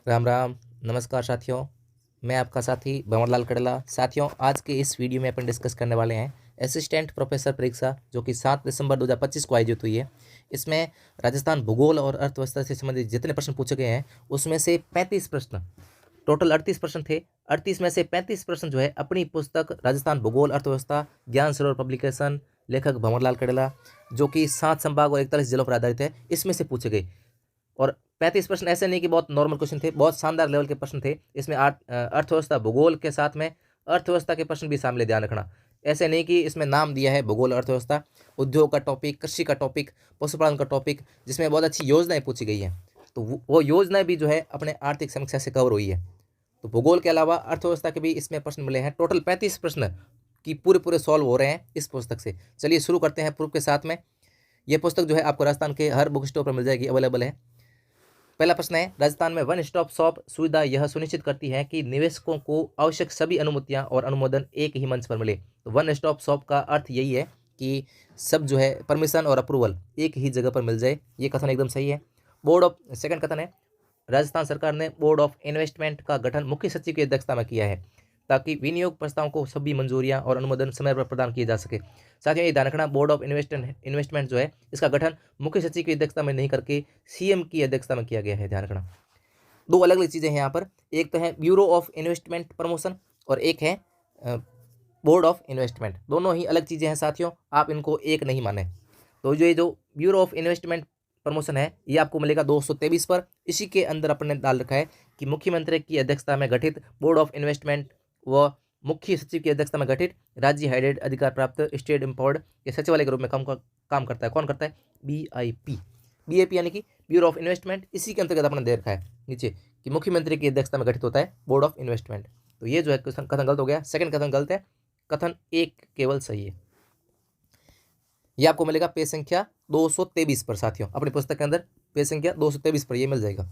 राम राम। नमस्कार साथियों, मैं आपका साथी भंवरलाल कड़ला। साथियों, आज के इस वीडियो में अपन डिस्कस करने वाले हैं असिस्टेंट प्रोफेसर परीक्षा जो कि 7 दिसंबर 2025 को आयोजित हुई है। इसमें राजस्थान भूगोल और अर्थव्यवस्था से संबंधित जितने प्रश्न पूछे गए हैं उसमें से 35 प्रश्न, टोटल 38 प्रश्न थे। 38 में से 35 प्रश्न जो है अपनी पुस्तक राजस्थान भूगोल अर्थव्यवस्था, ज्ञान सरोवर पब्लिकेशन, लेखक भंवरलाल कड़ला, जो कि 7 संभाग और 41 जिलों पर आधारित है, इसमें से पूछे गए। और 35 प्रश्न ऐसे नहीं कि बहुत नॉर्मल क्वेश्चन थे, बहुत शानदार लेवल के प्रश्न थे। इसमें अर्थव्यवस्था भूगोल के साथ में अर्थव्यवस्था के प्रश्न भी शामिल है, ध्यान रखना। ऐसे नहीं कि इसमें नाम दिया है भूगोल अर्थव्यवस्था, उद्योग का टॉपिक, कृषि का टॉपिक, पशुपालन का टॉपिक, जिसमें बहुत अच्छी योजनाएं पूछी गई हैं। तो वो योजनाएं भी जो है अपने आर्थिक समीक्षा से कवर हुई है। तो भूगोल के अलावा अर्थव्यवस्था के भी इसमें प्रश्न मिले हैं। टोटल 35 प्रश्न की पूरे सॉल्व हो रहे हैं इस पुस्तक से। चलिए शुरू करते हैं प्रूफ के साथ में। ये पुस्तक जो है आपको राजस्थान के हर बुक स्टोर पर मिल जाएगी, अवेलेबल है। पहला प्रश्न है, राजस्थान में वन स्टॉप शॉप सुविधा यह सुनिश्चित करती है कि निवेशकों को आवश्यक सभी अनुमतियां और अनुमोदन एक ही मंच पर मिले। तो वन स्टॉप शॉप का अर्थ यही है कि सब जो है परमिशन और अप्रूवल एक ही जगह पर मिल जाए। ये कथन एकदम सही है। सेकंड कथन है, राजस्थान सरकार ने बोर्ड ऑफ इन्वेस्टमेंट का गठन मुख्य सचिव की अध्यक्षता में किया है ताकि विनियोग प्रस्तावों को सभी मंजूरियां और अनुमोदन समय पर प्रदान किए जा सके। साथियों, ये ध्यान रखना, बोर्ड ऑफ इन्वेस्टमेंट जो है इसका गठन मुख्य सचिव की अध्यक्षता में नहीं करके सीएम की अध्यक्षता में किया गया है, ध्यान रखना। दो अलग अलग चीज़ें हैं यहाँ पर। एक तो है ब्यूरो ऑफ इन्वेस्टमेंट प्रमोशन और एक है बोर्ड ऑफ इन्वेस्टमेंट। दोनों ही अलग चीज़ें हैं साथियों, आप इनको एक नहीं माने। तो जो ब्यूरो ऑफ इन्वेस्टमेंट प्रमोशन है ये आपको मिलेगा 223 पर। इसी के अंदर अपन ने डाल रखा है कि मुख्यमंत्री की अध्यक्षता में गठित बोर्ड ऑफ इन्वेस्टमेंट व मुख्य सचिव की अध्यक्षता में गठित राज्य हाइडेड अधिकार प्राप्त स्टेट इम्पावर्ड के सचिवालय के रूप में काम करता है। कौन करता है? BIP यानी कि ब्यूरो ऑफ इन्वेस्टमेंट। इसी के अंतर्गत अपने दे रखा है नीचे कि मुख्यमंत्री की अध्यक्षता में गठित होता है बोर्ड ऑफ इन्वेस्टमेंट। तो ये जो है कथन गलत हो गया। सेकंड कथन गलत है, कथन एक केवल सही है। ये आपको मिलेगा पेज संख्या 223 पर साथियों, अपनी पुस्तक के अंदर पेज संख्या 223 पर ये मिल जाएगा।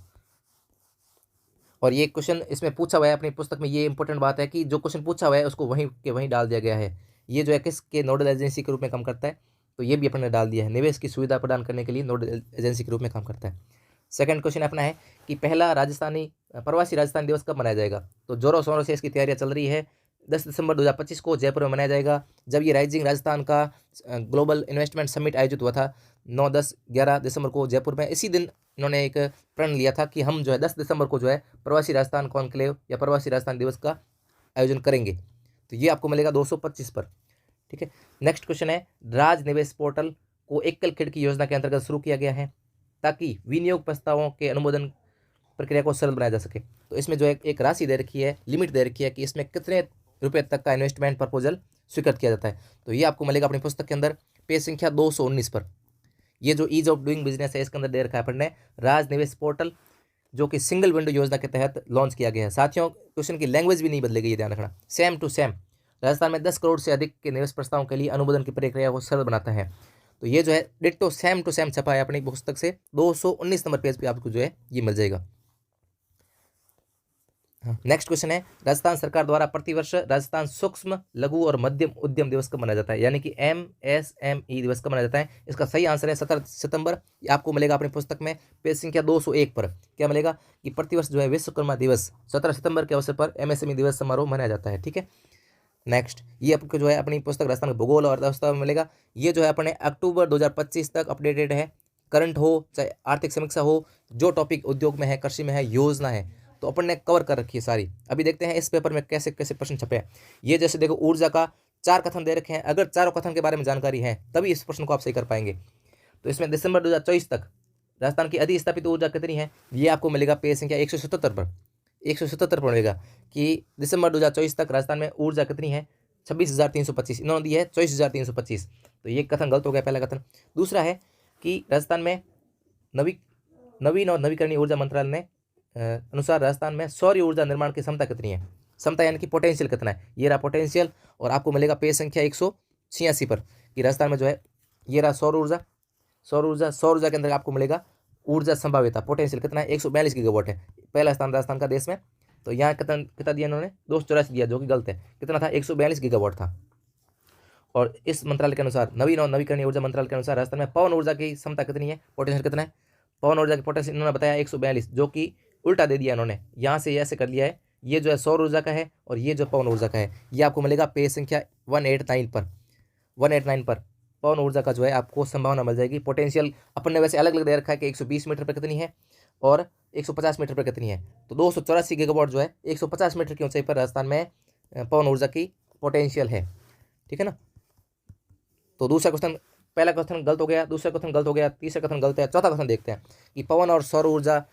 और ये क्वेश्चन इसमें पूछा हुआ है अपनी पुस्तक में। ये इंपॉर्टेंट बात है कि जो क्वेश्चन पूछा हुआ है उसको वहीं के वहीं डाल दिया गया है। ये जो है किसके नोडल एजेंसी के रूप में काम करता है, तो ये भी अपने डाल दिया है। निवेश की सुविधा प्रदान करने के लिए नोडल एजेंसी के रूप में काम करता है। सेकंड क्वेश्चन अपना है कि पहला प्रवासी राजस्थानी दिवस कब मनाया जाएगा। तो जोरों शोरों से इसकी तैयारियां चल रही है। 10 दिसंबर 2025 को जयपुर में मनाया जाएगा, जब ये राइजिंग राजस्थान का ग्लोबल इन्वेस्टमेंट समिट आयोजित हुआ था 9, 10, 11 दिसंबर को जयपुर में। इसी दिन इन्होंने एक प्रण लिया था कि हम जो है 10 दिसंबर को जो है प्रवासी राजस्थान कॉन्क्लेव या प्रवासी राजस्थान दिवस का आयोजन करेंगे। तो ये आपको मिलेगा 225 पर। ठीक है। नेक्स्ट क्वेश्चन है, राज निवेश पोर्टल को एकल खिड़की योजना के अंतर्गत शुरू किया गया है ताकि विनियोग प्रस्तावों के अनुमोदन प्रक्रिया को सरल बनाया जा सके। तो इसमें जो एक राशि दे रखी है, लिमिट दे रखी है कि इसमें कितने रुपए तक का इन्वेस्टमेंट प्रपोजल स्वीकृत किया जाता है। तो ये आपको मिलेगा अपनी पुस्तक के अंदर पेज संख्या 219 पर। ये जो ईज ऑफ डूइंग बिजनेस है इसके अंदर दे रखा है अपन ने राज निवेश पोर्टल, जो कि सिंगल विंडो योजना के तहत लॉन्च किया गया है। साथियों, क्वेश्चन की लैंग्वेज भी नहीं बदलेगी, ये ध्यान रखना। सेम टू सेम राजस्थान में 10 करोड़ से अधिक के निवेश प्रस्तावों के लिए अनुमोदन की प्रक्रिया को सरल बनाता है। तो ये जो है डिट्टो सेम टू सेम छपा है अपनी पुस्तक से। 219 नंबर पेज पे आपको जो है ये मिल जाएगा। नेक्स्ट क्वेश्चन है, राजस्थान सरकार द्वारा प्रतिवर्ष राजस्थान सूक्ष्म लघु और मध्यम उद्यम दिवस कब मनाया जाता है, यानी कि MSME दिवस कब मनाया जाता है। इसका सही आंसर है 17 सितंबर। आपको मिलेगा अपनी पुस्तक में पेज संख्या 201 पर। क्या मिलेगा कि प्रतिवर्ष जो है विश्वकर्मा दिवस 17 सितंबर के अवसर पर MSME दिवस समारोह मनाया जाता है। ठीक है। नेक्स्ट, ये आपको जो है अपनी पुस्तक राजस्थान के भूगोल और अर्थव्यवस्था में मिलेगा। ये जो है अपने अक्टूबर 2025 तक अपडेटेड है। करंट हो चाहे आर्थिक समीक्षा हो, जो टॉपिक उद्योग में है, कृषि में है, योजना है, तो अपन ने कवर कर रखी है सारी। अभी देखते हैं इस पेपर में कैसे कैसे प्रश्न छपे हैं। ये जैसे देखो, ऊर्जा का 4 कथन दे रखे हैं। अगर चारों कथन के बारे में जानकारी है तभी इस प्रश्न को आप सही कर पाएंगे। तो इसमें दिसंबर 2024 तक राजस्थान की अधिस्थापित ऊर्जा कितनी है, ये आपको मिलेगा पेज संख्या 177 पर। 177 पर मिलेगा कि दिसंबर 2024 तक राजस्थान में ऊर्जा कितनी है, 26,325। इन्होंने दी है 24,325। तो ये कथन गलत हो गया, पहला कथन। दूसरा है कि राजस्थान में नवीन और नवीकरणीय ऊर्जा मंत्रालय ने अनुसार राजस्थान में सौर ऊर्जा निर्माण की क्षमता कितनी है। क्षमता यानी कि पोटेंशियल कितना है, ये रहा पोटेंशियल। और आपको मिलेगा पेज संख्या 186 पर कि राजस्थान में जो है ये रहा सौर ऊर्जा के अंदर आपको मिलेगा ऊर्जा संभाव्यता, पोटेंशियल कितना है, 142 गीगावाट है। पहला स्थान राजस्थान का देश में। तो यहाँ कितना दिया इन्होंने, 284 दिया, जो कि गलत है। कितना था, 142 गीगावाट था। और इस मंत्रालय के अनुसार, नवीन और नवीकरणीय ऊर्जा मंत्रालय के अनुसार राजस्थान में पवन ऊर्जा की क्षमता कितनी है, पोटेंशियल कितना है। पवन ऊर्जा की पोटेंशियल इन्होंने बताया 142, जो कि उल्टा दे दिया इन्होंने, यहाँ से ऐसे कर लिया है, ये जो है सौर ऊर्जा का है और ये जो पवन ऊर्जा का है। ये आपको मिलेगा पेज संख्या 189 पर। 189 पर पवन ऊर्जा का जो है आपको संभावना मिल जाएगी। पोटेंशियल अपन ने वैसे अलग अलग दे रखा है कि 120 मीटर पर कितनी है और 150 मीटर पर कितनी है। तो 284 गीगावाट जो है 150 मीटर की ऊंचाई पर राजस्थान में पवन ऊर्जा की पोटेंशियल है। ठीक है ना। तो दूसरा क्वेश्चन, पहला क्वेश्चन गलत हो गया, दूसरा क्वेश्चन गलत हो गया, तीसरा क्वेश्चन गलत है। चौथा क्वेश्चन देखते हैं कि पवन और सौर ऊर्जा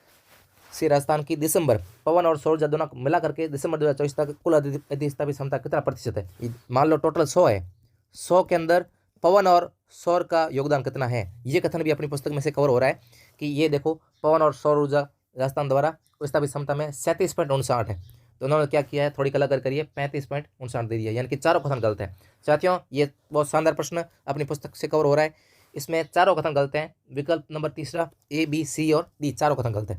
से राजस्थान की पवन और सौर ऊर्जा दोनों मिला करके दिसंबर 2024 तक कुल अधिस्थापित क्षमता कितना प्रतिशत है। मान लो टोटल 100 है, 100 के अंदर पवन और सौर का योगदान कितना है। ये कथन भी अपनी पुस्तक में से कवर हो रहा है कि ये देखो पवन और सौर ऊर्जा राजस्थान द्वारा स्थापित क्षमता में 37.59 है। तो उन्होंने क्या किया है, थोड़ी कलर करिए, 35.59 दे दिया, यानी कि चारों कथन गलत है। साथियों ये बहुत शानदार प्रश्न अपनी पुस्तक से कवर हो रहा है। इसमें चारों कथन गलत हैं। विकल्प नंबर तीसरा A, B, C और D चारों कथन गलत है।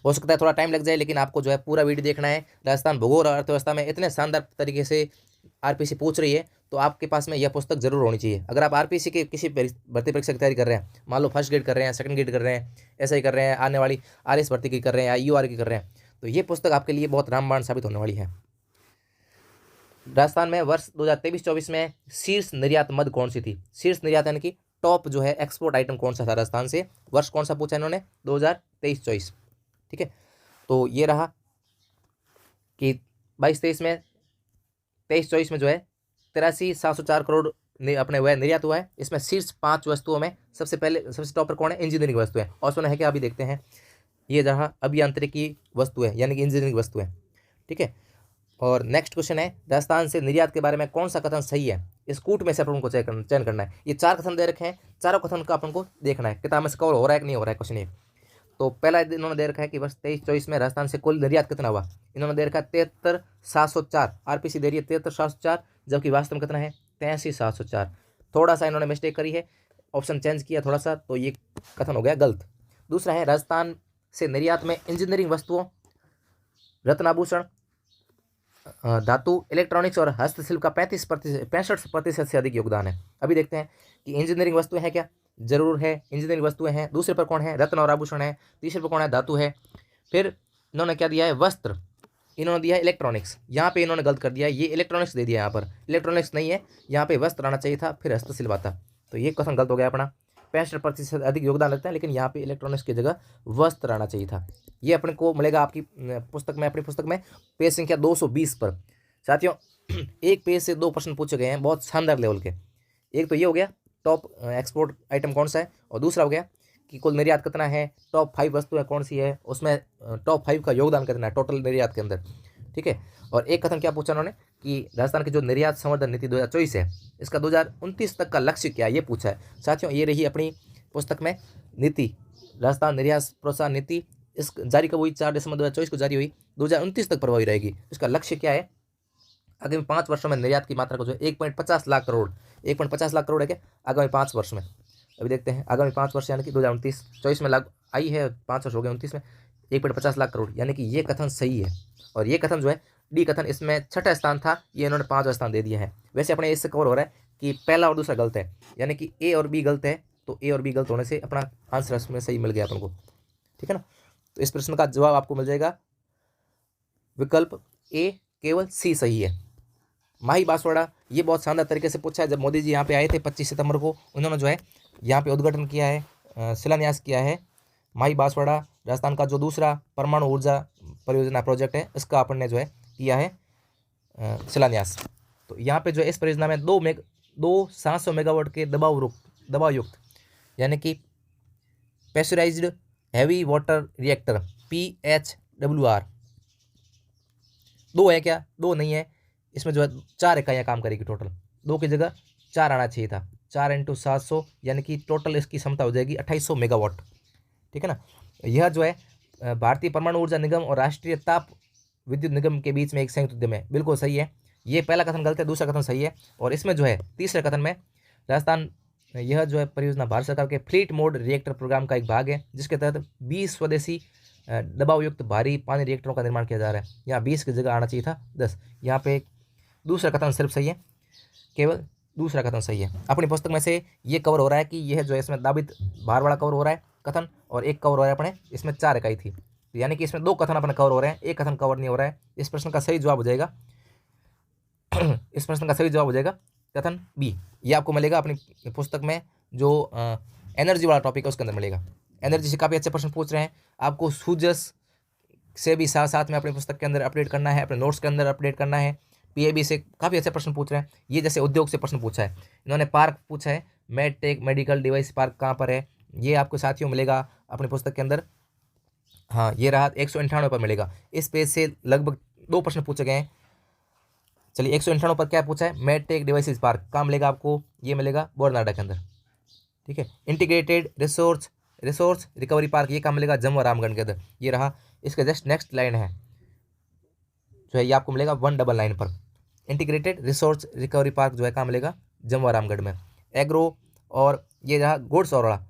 हो सकता है थोड़ा टाइम लग जाए, लेकिन आपको जो है पूरा वीडियो देखना है। राजस्थान भूगोल और अर्थव्यवस्था में इतने शानदार तरीके से आरपीसी पूछ रही है, तो आपके पास में यह पुस्तक जरूर होनी चाहिए। अगर आप आरपीसी के किसी भर्ती परीक्षा की तैयारी कर रहे हैं, मान लो फर्स्ट ग्रेड कर रहे हैं, सेकंड ग्रेड कर रहे हैं, ऐसा ही कर रहे हैं, आने वाली आरएस भर्ती की कर रहे हैं या यूआर की कर रहे हैं, तो ये पुस्तक आपके लिए बहुत रामबाण साबित होने वाली है। राजस्थान में वर्ष 2023-24 में शीर्ष निर्यात मद कौन सी थी। शीर्ष निर्यात यानी कि टॉप जो है एक्सपोर्ट आइटम कौन सा था राजस्थान से, वर्ष कौन सा पूछा इन्होंने, 2023-24। ठीक है, तो ये रहा कि 22-23 में, 23-24 में जो है 83,704 करोड़ अपने वह निर्यात हुआ है। इसमें शीर्ष 5 वस्तुओं में सबसे टॉप पर कौन है, इंजीनियरिंग वस्तु है। और सुना है क्या, अभी देखते हैं, ये जहाँ अभियांत्रिकी वस्तु है यानी कि इंजीनियरिंग वस्तु है। ठीक है, और नेक्स्ट क्वेश्चन है, राजस्थान से निर्यात के बारे में कौन सा कथन सही है। इस कूट में से अपन को चयन करना है। ये 4 कथन दे रखे हैं, चारों कथन का अपन को देखना है किताब में से कवर हो रहा है कि नहीं हो रहा है क्वेश्चन ये। तो पहला इन्होंने दे रखा है कि वर्ष 23-24 में राजस्थान से कुल निर्यात कितना हुआ। इन्होंने दे रखा है 73,704, आरपीसी दे रही है 73,704, जबकि वास्तव में कितना है 83,704। थोड़ा सा इन्होंने मिस्टेक करी है, ऑप्शन चेंज किया थोड़ा सा, तो ये कथन हो गया गलत। दूसरा है, राजस्थान से निर्यात में इंजीनियरिंग वस्तुओं, रत्नाभूषण, धातु, इलेक्ट्रॉनिक्स और हस्तशिल्प का 65% से अधिक योगदान है। अभी देखते हैं कि इंजीनियरिंग वस्तुएं हैं क्या, जरूर है, इंजीनियरिंग वस्तुएं हैं। दूसरे पर कौन है, रत्न और आभूषण है। तीसरे पर कौन है, धातु है। फिर इन्होंने क्या दिया है, वस्त्र, इन्होंने दिया है इलेक्ट्रॉनिक्स। यहाँ पे इन्होंने गलत कर दिया है, ये इलेक्ट्रॉनिक्स दे दिया, यहाँ पर इलेक्ट्रॉनिक्स नहीं है, यहाँ पे वस्त्र आना चाहिए था, फिर हस्तशिल्प आता। तो ये क्वेश्चन गलत हो गया अपना। 65% अधिक योगदान लगता है, लेकिन यहाँ पे इलेक्ट्रॉनिक्स की जगह वस्त्र आना चाहिए था। ये अपने को मिलेगा आपकी पुस्तक में, अपनी पुस्तक में पेज संख्या 220 पर। साथियों एक पेज से 2 प्रश्न पूछे गए हैं बहुत शानदार लेवल के। एक तो ये हो गया टॉप एक्सपोर्ट आइटम कौन सा है, और दूसरा हो गया कि कुल निर्यात कितना है, टॉप 5 वस्तुएं कौन सी है, उसमें टॉप 5 का योगदान कितना है टोटल निर्यात के अंदर। ठीक है, और एक कथन क्या पूछा उन्होंने कि राजस्थान की जो निर्यात संवर्धन नीति 2024 है, इसका 2029 तक का लक्ष्य क्या है, ये पूछा है। साथियों ये रही अपनी पुस्तक में नीति, राजस्थान निर्यात प्रोत्साहन नीति। इस जारी कब हुई, 4 दिसंबर 2024 को जारी हुई, 2029 तक प्रभावी रहेगी। इसका लक्ष्य क्या है, आगामी 5 वर्षों में निर्यात की मात्रा को जो 1.50 लाख करोड़, 1.50 लाख करोड़ है क्या आगामी 5 वर्ष में। अभी देखते हैं आगामी 5 वर्ष यानी कि 2029-24 में लाग आई है, 5 वर्ष हो गए 29 में, 1.50 लाख करोड़, यानी कि ये कथन सही है। और ये कथन जो है डी कथन, इसमें 6ठा स्थान था, ये इन्होंने 5वां स्थान दे दिया है। वैसे अपने इससे कवर हो रहा है कि पहला और दूसरा गलत है, यानी कि ए और बी गलत है, तो ए और बी गलत होने से अपना आंसर इसमें सही मिल गया अपन को। ठीक है ना, तो इस प्रश्न का जवाब आपको मिल जाएगा विकल्प ए, केवल सी सही है। माही बांसवाड़ा, ये बहुत शानदार तरीके से पूछा है। जब मोदी जी यहाँ पे आए थे 25 सितंबर को, उन्होंने जो है यहाँ पे उद्घाटन किया है, शिलान्यास किया है। माही बांसवाड़ा राजस्थान का जो दूसरा परमाणु ऊर्जा परियोजना प्रोजेक्ट है, इसका अपन ने जो है किया है शिलान्यास। तो यहाँ पे जो है इस परियोजना में 2 700 मेगावाट के दबाव युक्त यानी कि pressurized heavy water reactor PHWR 2 है क्या, 2 नहीं है, इसमें जो है 4 इकाइयाँ काम करेगी टोटल, 2 की जगह 4 आना चाहिए था। 4 × 700 यानी कि टोटल इसकी क्षमता हो जाएगी 2800 मेगावाट। ठीक है ना, यह जो है भारतीय परमाणु ऊर्जा निगम और राष्ट्रीय ताप विद्युत निगम के बीच में एक संयुक्त उद्यम है। बिल्कुल सही है, ये पहला कथन गलत है, दूसरा कथन सही है। और इसमें जो है तीसरे कथन में राजस्थान, यह जो है परियोजना भारत सरकार के फ्लीट मोड रिएक्टर प्रोग्राम का एक भाग है, जिसके तहत 20 स्वदेशी दबावयुक्त भारी पानी रिएक्टरों का निर्माण किया जा रहा है। यहाँ 20 की जगह आना चाहिए था 10। यहाँ पे दूसरा कथन सिर्फ सही है, केवल दूसरा कथन सही है। अपनी पुस्तक में से ये कवर हो रहा है कि यह जो है इसमें दाबित भार वाला कवर हो रहा है कथन, और एक कवर हो रहा है अपने इसमें 4 इकाई थी। तो यानी कि इसमें 2 कथन अपन कवर हो रहे हैं, एक कथन कवर नहीं हो रहा है। इस प्रश्न का सही जवाब हो जाएगा इस प्रश्न का सही जवाब हो जाएगा कथन बी। ये आपको मिलेगा अपनी पुस्तक में, जो एनर्जी वाला टॉपिक है उसके अंदर मिलेगा। एनर्जी से काफ़ी अच्छे प्रश्न पूछ रहे हैं। आपको सूजस से भी साथ साथ में अपनी पुस्तक के अंदर अपडेट करना है, अपने नोट्स के अंदर अपडेट करना है। पीएबी से काफ़ी अच्छे प्रश्न पूछ रहे हैं। ये जैसे उद्योग से प्रश्न पूछा है, इन्होंने पार्क पूछा है, मेडटेक मेडिकल डिवाइस पार्क कहाँ पर है, ये आपको साथियों मिलेगा अपनी पुस्तक के अंदर। हाँ, ये रहा 198 पर मिलेगा। इस पेज से लगभग 2 प्रश्न पूछे गए हैं। चलिए 198 पर क्या पूछा है, मेडटेक डिवाइसेस पार्क कहाँ मिलेगा आपको, ये मिलेगा बोरनाडा के अंदर। ठीक है, इंटीग्रेटेड रिसोर्स रिकवरी पार्क ये कहाँ मिलेगा, जम्मू रामगढ़ के अंदर। ये रहा, इसके जस्ट नेक्स्ट लाइन है जो है, ये आपको मिलेगा 199 पर। इंटीग्रेटेड रिसोर्स रिकवरी पार्क जो है कहाँ मिलेगा, जम्मू रामगढ़ में। एग्रो और ये रहा गुड्स और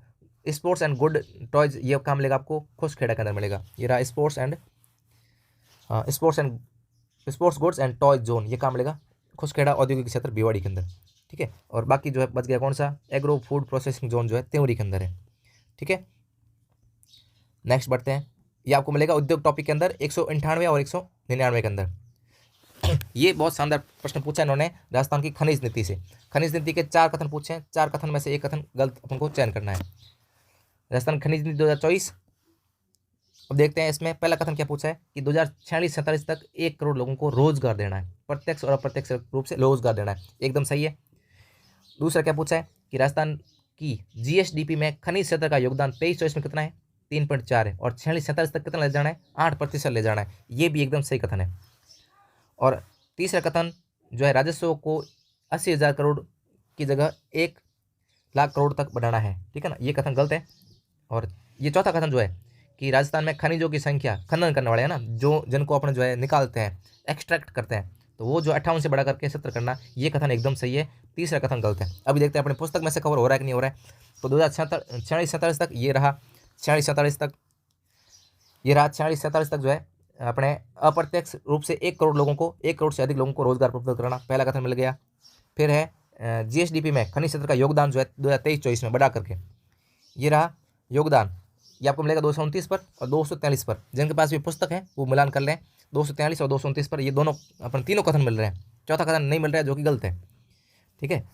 स्पोर्ट्स एंड गुड टॉयज, ये कहाँ मिलेगा आपको, खुशखेड़ा के अंदर मिलेगा। ये रहा sports goods and toys zone, ये कहाँ मिलेगा, खुशखेड़ा औद्योगिक क्षेत्र भिवाड़ी के अंदर। ठीक है, और बाकी जो है बच गया कौन सा, एग्रो फूड प्रोसेसिंग जोन जो है त्योरी के अंदर है। ठीक है, नेक्स्ट बढ़ते हैं। ये आपको मिलेगा उद्योग टॉपिक के अंदर 198 और 199 के अंदर। ये बहुत शानदार प्रश्न पूछा इन्होंने राजस्थान की खनिज नीति से। खनिज नीति के 4 कथन पूछे हैं, 4 कथन में से एक कथन गलत अपन को चयन करना है। राजस्थान खनिज नीति 2024। अब देखते हैं इसमें पहला कथन क्या पूछा है कि 2046-47 तक 1 करोड़ लोगों को रोजगार देना है, प्रत्यक्ष और अप्रत्यक्ष रूप से रोजगार देना है, एकदम सही है। दूसरा क्या पूछा है कि राजस्थान की जीएसडीपी में खनिज क्षेत्र का योगदान 23-24 में कितना है, 3.4 है, और 46-47 तक कितना ले जाना है, 8% ले जाना है, ये भी एकदम सही कथन है। और तीसरा कथन जो है, राजस्व को 80,000 करोड़ की जगह 1 लाख करोड़ तक बढ़ाना है। ठीक है ना, ये कथन गलत है। और ये चौथा कथन जो है कि राजस्थान में खनिजों की संख्या, खनन करने वाले हैं ना, जो जिनको अपने जो है निकालते हैं, एक्सट्रैक्ट करते हैं, तो वो जो 58 से बढ़ा करके 70 करना, ये कथन एकदम सही है। तीसरा कथन गलत है। अभी देखते हैं अपने पुस्तक में से कवर हो रहा है कि नहीं हो रहा है। तो 2046-47 तक ये रहा, 46-47 तक ये रहा, 46-47 तक जो है अपने अप्रत्यक्ष रूप से 1 करोड़ लोगों को, 1 करोड़ से अधिक लोगों को रोजगार प्रदान कराना, पहला कथन मिल गया। फिर है जीएसडीपी में खनिज क्षेत्र का योगदान जो है 2023-24 में बढ़ा करके, ये रहा योगदान, ये आपको मिलेगा 229 पर और 243 पर। जिनके पास भी पुस्तक है वो मिलान कर लें, 243 और 229 पर ये दोनों अपन तीनों कथन मिल रहे हैं, चौथा कथन नहीं मिल रहा है जो कि गलत है। ठीक है,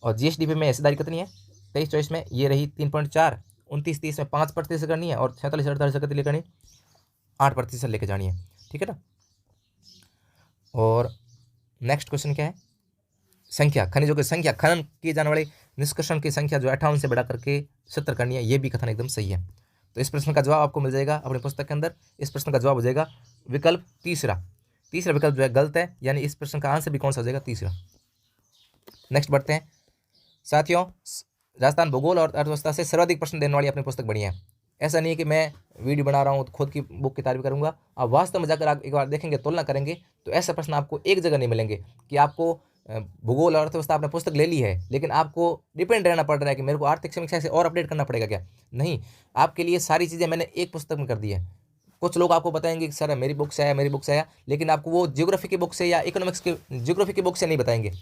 और जीएसडीपी में हिस्सेदारी कितनी है 23-24 में, ये रही 3.4, 29-30 में 5% करनी है, और 46-48 कितनी करनी, 8% लेके जानी है। ठीक है ना। और नेक्स्ट क्वेश्चन क्या है, संख्या, खनिजों की संख्या, खनन किए जाने वाले निष्कर्षण की संख्या जो 58 से बढ़ा करके 70 करनी है, ये भी कथन एकदम सही है। तो इस प्रश्न का जवाब आपको मिल जाएगा अपनी पुस्तक के अंदर। इस प्रश्न का जवाब हो जाएगा विकल्प तीसरा। तीसरा विकल्प जो है गलत है, यानी इस प्रश्न का आंसर भी कौन सा हो जाएगा, तीसरा। नेक्स्ट बढ़ते हैं साथियों, राजस्थान भूगोल और अर्थव्यवस्था से सर्वाधिक प्रश्न देने वाली अपनी पुस्तक बढ़िया है। ऐसा नहीं है कि मैं वीडियो बना रहा हूँ तो खुद की बुक की तारीफ करूंगा। आप वास्तव में जाकर आप एक बार देखेंगे, तुलना करेंगे, तो ऐसे प्रश्न आपको एक जगह नहीं मिलेंगे कि आपको भूगोल और अर्थव्यवस्था आपने पुस्तक ले ली है, लेकिन आपको डिपेंड रहना पड़ रहा है कि मेरे को आर्थिक समीक्षा से और अपडेट करना पड़ेगा क्या, नहीं। आपके लिए सारी चीज़ें मैंने एक पुस्तक में कर दी है। कुछ लोग आपको बताएंगे कि सर मेरी बुक से आया, मेरी बुक से आया, लेकिन आपको वो जियोग्राफी की बुक से या इकोनॉमिक्स की जियोग्राफी की बुक से नहीं बताएंगे।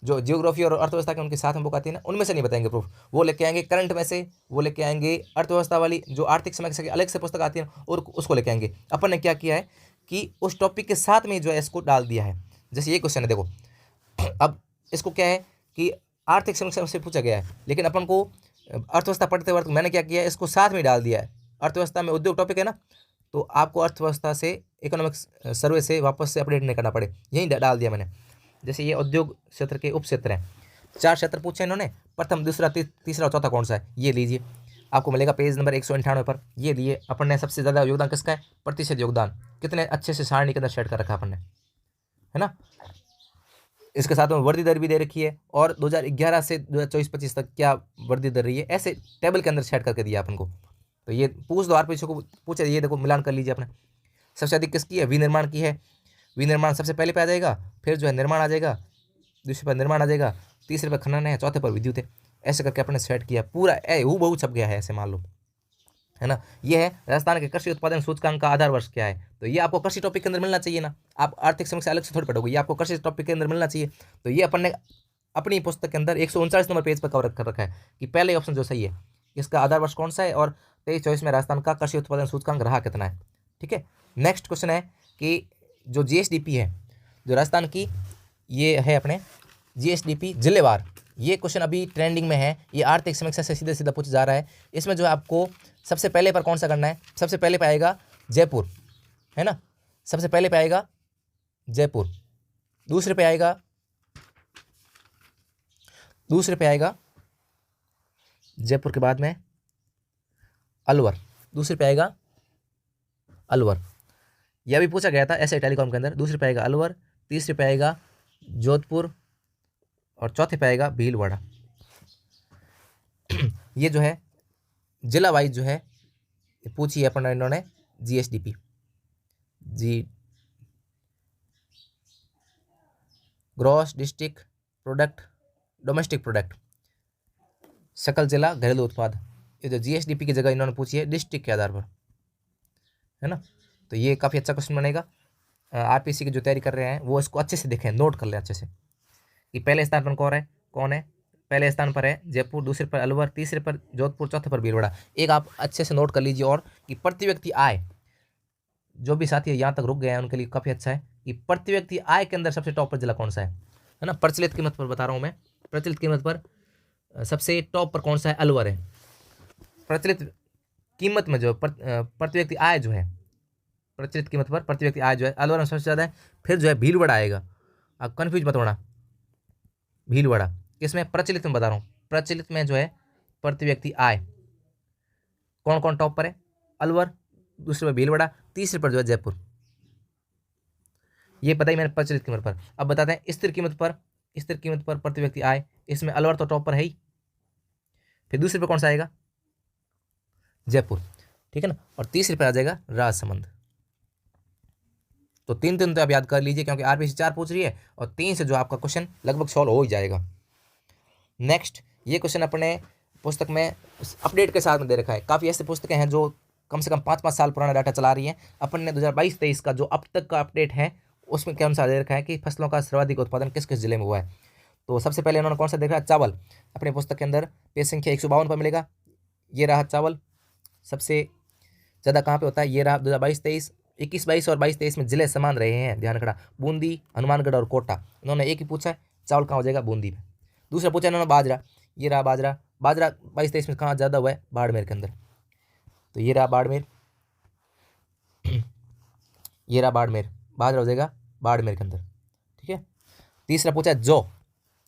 जो जियोग्राफी और अर्थव्यवस्था के उनके साथ में बुक आती है ना, उनमें से नहीं बताएंगे प्रूफ। वो लेके आएंगे करंट में से, वो लेके आएंगे अर्थव्यवस्था वाली जो आर्थिक समीक्षा की अलग से पुस्तक आती है और उसको लेके आएंगे। अपन ने क्या किया है कि उस टॉपिक के साथ में जो है इसको डाल दिया है। जैसे ये क्वेश्चन है, देखो अब इसको क्या है कि आर्थिक समीक्षा से पूछा गया है, लेकिन अपन को अर्थव्यवस्था पढ़ते वक्त मैंने क्या किया है, इसको साथ में डाल दिया है। अर्थव्यवस्था में उद्योग टॉपिक है ना, तो आपको अर्थव्यवस्था से इकोनॉमिक्स सर्वे से वापस से अपडेट नहीं करना पड़े, यहीं डाल दिया मैंने। जैसे ये उद्योग क्षेत्र के उप क्षेत्र हैं, 4 क्षेत्र पूछे इन्होंने, प्रथम दूसरा तीसरा और चौथा कौन सा है, ये लीजिए, आपको मिलेगा पेज नंबर 198 पर। ये लिए अपन ने सबसे ज़्यादा योगदान किसका है, प्रतिशत योगदान, कितने अच्छे से सारणी के अंदर सेट कर रखा अपन ने, है ना। इसके साथ में वर्दी दर भी दे रखी है, और 2011 से 2024-25 तक क्या वर्दी दर रही है, ऐसे टेबल के अंदर सेट करके दिया अपन को। तो ये पूछ दो, आरपीसी को पूछे, ये देखो मिलान कर लीजिए अपने। सबसे अधिक किसकी है, विनिर्माण की है, विनिर्माण सबसे पहले पे आ जाएगा, फिर जो है निर्माण आ जाएगा, दूसरे पर निर्माण आ जाएगा, तीसरे पर खनन है, चौथे पर विद्युत है। ऐसे करके अपने सेट किया, पूरा हूबहू छप गया है, ऐसे मान लो, है ना। ये है राजस्थान के कृषि उत्पादन सूचकांक का आधार वर्ष क्या है, तो ये आपको कृषि टॉपिक के अंदर मिलना चाहिए ना। आप आर्थिक समीक्षा अलग से थोड़ी पढ़ोगे, ये आपको कृषि टॉपिक के अंदर मिलना चाहिए। तो ये अपन ने अपनी पुस्तक के अंदर 139 नंबर पेज पर कवर कर रखा है कि पहले ऑप्शन जो सही है, इसका आधार वर्ष कौन सा है, और 23-24 में राजस्थान का कृषि उत्पादन सूचकांक रहा कितना है। ठीक है। नेक्स्ट क्वेश्चन है कि जो जीएसडीपी है जो राजस्थान की, ये है अपने जीएसडीपी जिलेवार। ये क्वेश्चन अभी ट्रेंडिंग में है, ये आर्थिक समीक्षा से सीधे सीधा पूछा जा रहा है। इसमें जो है आपको सबसे पहले पर कौन सा करना है, सबसे पहले पे आएगा जयपुर, है ना, सबसे पहले पे आएगा जयपुर, दूसरे पे आएगा जयपुर के बाद में अलवर, दूसरे पे आएगा अलवर, यह भी पूछा गया था ऐसे टेलीकॉम के अंदर। दूसरे पे आएगा अलवर, तीसरे पे आएगा जोधपुर और चौथे पे आएगा भीलवाड़ा। ये जो है जिला वाइज जो है पूछी है अपन इन्होंने GSDP, gross district product, domestic product, सकल जिला घरेलू उत्पाद। ये जो जीएसडीपी की जगह इन्होंने पूछी है डिस्ट्रिक्ट के आधार पर, है ना। तो ये काफ़ी अच्छा क्वेश्चन बनेगा। आरपीसी की जो तैयारी कर रहे हैं वो इसको अच्छे से देखें, नोट कर लें अच्छे से कि पहले स्थान पर कौन है। पहले स्थान पर है जयपुर, दूसरे पर अलवर, तीसरे पर जोधपुर, चौथे पर भीलवाड़ा। एक आप अच्छे से नोट कर लीजिए। और कि प्रति व्यक्ति आय, जो भी साथी यहाँ तक रुक गए हैं उनके लिए काफ़ी अच्छा है कि प्रति व्यक्ति आय के अंदर सबसे टॉप पर जिला कौन सा है ना। प्रचलित कीमत पर बता रहा हूँ मैं, प्रचलित कीमत पर सबसे टॉप पर कौन सा है, अलवर है। प्रचलित कीमत में जो प्रति व्यक्ति आय जो है, प्रचलित कीमत पर प्रति व्यक्ति आय जो है अलवर में सबसे ज़्यादा है। फिर जो है भीलवाड़ा आएगा, आप कन्फ्यूज मत होना। भीलवाड़ा किसमें, प्रचलित में बता रहा हूँ, प्रचलित में जो है प्रति व्यक्ति आय कौन कौन टॉप पर है, अलवर, दूसरे पर भीलवाड़ा, तीसरे पर जो है जयपुर। ये पता ही मैंने प्रचलित कीमत पर। अब बताते हैं स्थिर कीमत पर, स्थिर कीमत पर प्रति व्यक्ति आय, इसमें अलवर तो टॉप पर है ही, फिर दूसरे पर कौन सा आएगा, जयपुर, ठीक है ना। और तीसरे पर आ जाएगा राजसमंद। तो तीन तो आप याद कर लीजिए क्योंकि आरपीसी 4 पूछ रही है और 3 से जो आपका क्वेश्चन लगभग सॉल्व हो ही जाएगा। नेक्स्ट, ये क्वेश्चन अपने पुस्तक में अपडेट के साथ में दे रखा है। काफ़ी ऐसे पुस्तकें हैं जो कम से कम 5-5 साल पुराना डाटा चला रही हैं। अपन ने 2022-23 का जो अब तक का अपडेट है उसमें क्या अनुसार दे रखा है कि फसलों का सर्वाधिक उत्पादन किस किस जिले में हुआ है। तो सबसे पहले उन्होंने कौन सा देखा, चावल। अपने पुस्तक के अंदर पेज संख्या 152 पर मिलेगा। ये रहा चावल, सबसे ज़्यादा कहाँ पे होता है, ये रहा 2022-23, 21-22 और 22-23 में जिले समान रहे हैं, ध्यान रखना, बूंदी, हनुमानगढ़ और कोटा। इन्होंने एक ही पूछा है, चावल कहाँ हो जाएगा, बूंदी में। दूसरा पूछा इन्होंने बाजरा, ये रहा बाजरा। बाजरा 22-23 में कहाँ ज़्यादा हुआ है, बाड़मेर के अंदर, तो ये रहा बाड़मेर, ये रहा बाड़मेर, बाजरा हो जाएगा बाड़मेर के अंदर, ठीक है। तीसरा पूछा जौ,